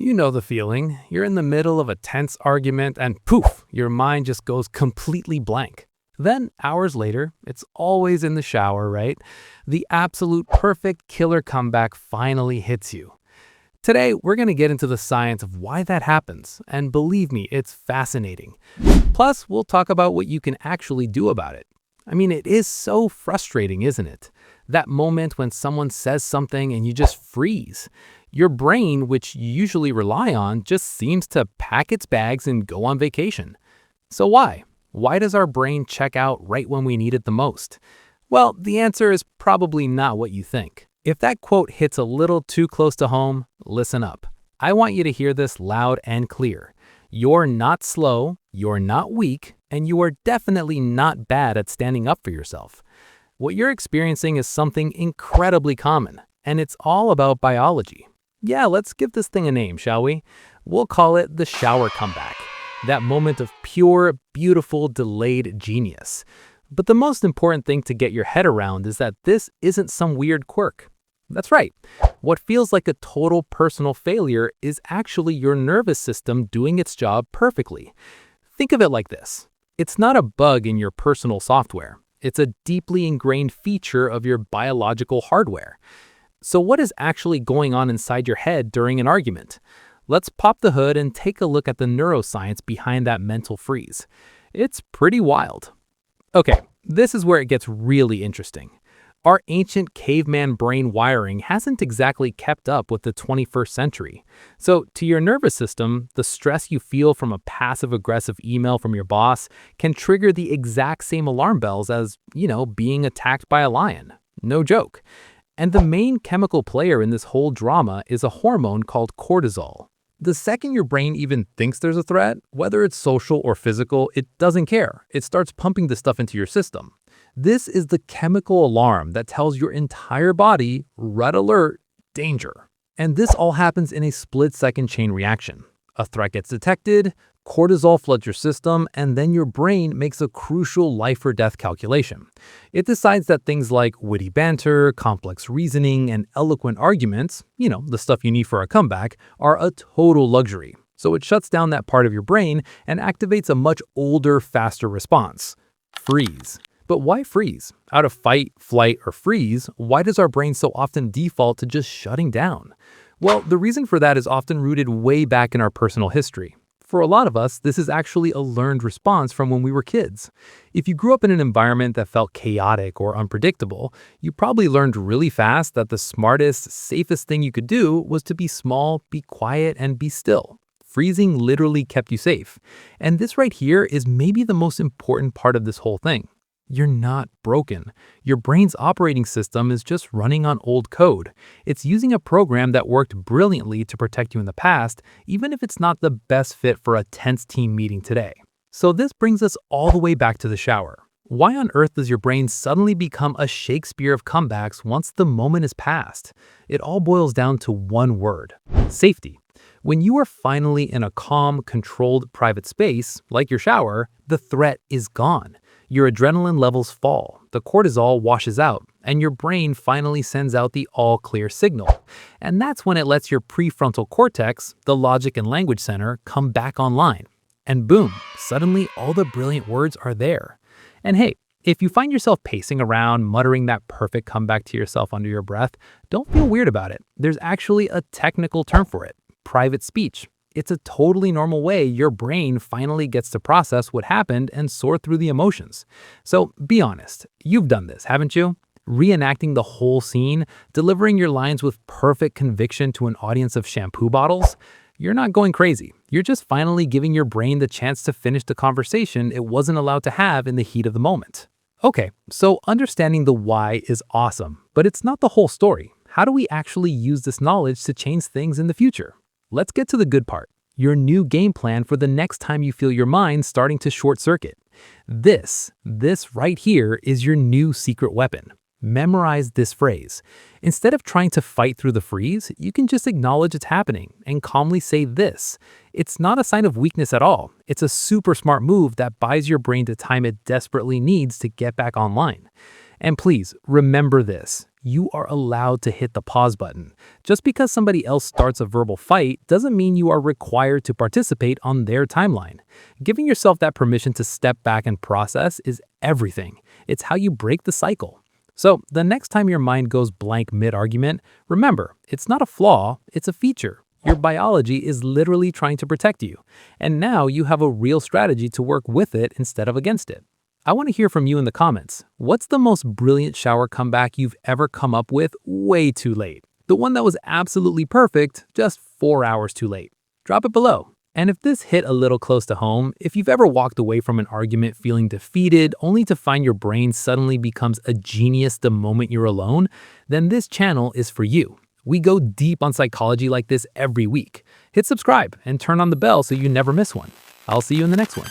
You know the feeling. You're in the middle of a tense argument and poof, your mind just goes completely blank. Then, hours later, it's always in the shower, right? The absolute perfect killer comeback finally hits you. Today, we're going to get into the science of why that happens, and believe me, it's fascinating. Plus, we'll talk about what you can actually do about it. I mean, it is so frustrating, isn't it? That moment when someone says something and you just freeze. Your brain, which you usually rely on, just seems to pack its bags and go on vacation. So why? Why does our brain check out right when we need it the most? Well, the answer is probably not what you think. If that quote hits a little too close to home, listen up. I want you to hear this loud and clear. You're not slow, you're not weak, and you are definitely not bad at standing up for yourself. What you're experiencing is something incredibly common, and it's all about biology. Yeah, let's give this thing a name, shall we? We'll call it the shower comeback. That moment of pure, beautiful, delayed genius. But the most important thing to get your head around is that this isn't some weird quirk. That's right. What feels like a total personal failure is actually your nervous system doing its job perfectly. Think of it like this. It's not a bug in your personal software. It's a deeply ingrained feature of your biological hardware. So what is actually going on inside your head during an argument? Let's pop the hood and take a look at the neuroscience behind that mental freeze. It's pretty wild. Okay, this is where it gets really interesting. Our ancient caveman brain wiring hasn't exactly kept up with the 21st century. So to your nervous system, the stress you feel from a passive-aggressive email from your boss can trigger the exact same alarm bells as, being attacked by a lion. No joke. And the main chemical player in this whole drama is a hormone called cortisol. The second your brain even thinks there's a threat, whether it's social or physical, it doesn't care. It starts pumping this stuff into your system. This is the chemical alarm that tells your entire body, red alert, danger. And this all happens in a split-second chain reaction. A threat gets detected, cortisol floods your system, and then your brain makes a crucial life or death calculation. It decides that things like witty banter, complex reasoning, and eloquent arguments, the stuff you need for a comeback, are a total luxury. So it shuts down that part of your brain and activates a much older, faster response. Freeze. But why freeze? Out of fight, flight, or freeze, why does our brain so often default to just shutting down? Well, the reason for that is often rooted way back in our personal history. For a lot of us, this is actually a learned response from when we were kids. If you grew up in an environment that felt chaotic or unpredictable, you probably learned really fast that the smartest, safest thing you could do was to be small, be quiet, and be still. Freezing literally kept you safe. And this right here is maybe the most important part of this whole thing. You're not broken. Your brain's operating system is just running on old code. It's using a program that worked brilliantly to protect you in the past, even if it's not the best fit for a tense team meeting today. So this brings us all the way back to the shower. Why on earth does your brain suddenly become a Shakespeare of comebacks once the moment is past? It all boils down to one word: safety. When you are finally in a calm, controlled, private space, like your shower, the threat is gone. Your adrenaline levels fall, the cortisol washes out, and your brain finally sends out the all-clear signal. And that's when it lets your prefrontal cortex, the logic and language center, come back online. And boom, suddenly all the brilliant words are there. And hey, if you find yourself pacing around, muttering that perfect comeback to yourself under your breath, don't feel weird about it. There's actually a technical term for it: private speech. It's a totally normal way your brain finally gets to process what happened and sort through the emotions. So be honest, you've done this, haven't you? Reenacting the whole scene, delivering your lines with perfect conviction to an audience of shampoo bottles. You're not going crazy. You're just finally giving your brain the chance to finish the conversation it wasn't allowed to have in the heat of the moment. Okay, so understanding the why is awesome, but it's not the whole story. How do we actually use this knowledge to change things in the future? Let's get to the good part. Your new game plan for the next time you feel your mind starting to short circuit. This right here is your new secret weapon. Memorize this phrase. Instead of trying to fight through the freeze, you can just acknowledge it's happening and calmly say this. It's not a sign of weakness at all. It's a super smart move that buys your brain the time it desperately needs to get back online. And please remember this. You are allowed to hit the pause button. Just because somebody else starts a verbal fight doesn't mean you are required to participate on their timeline. Giving yourself that permission to step back and process is everything. It's how you break the cycle. So, the next time your mind goes blank mid-argument, remember, it's not a flaw, it's a feature. Your biology is literally trying to protect you. And now you have a real strategy to work with it instead of against it. I want to hear from you in the comments. What's the most brilliant shower comeback you've ever come up with way too late? The one that was absolutely perfect, just 4 hours too late. Drop it below. And if this hit a little close to home, if you've ever walked away from an argument feeling defeated only to find your brain suddenly becomes a genius the moment you're alone, then this channel is for you. We go deep on psychology like this every week. Hit subscribe and turn on the bell so you never miss one. I'll see you in the next one.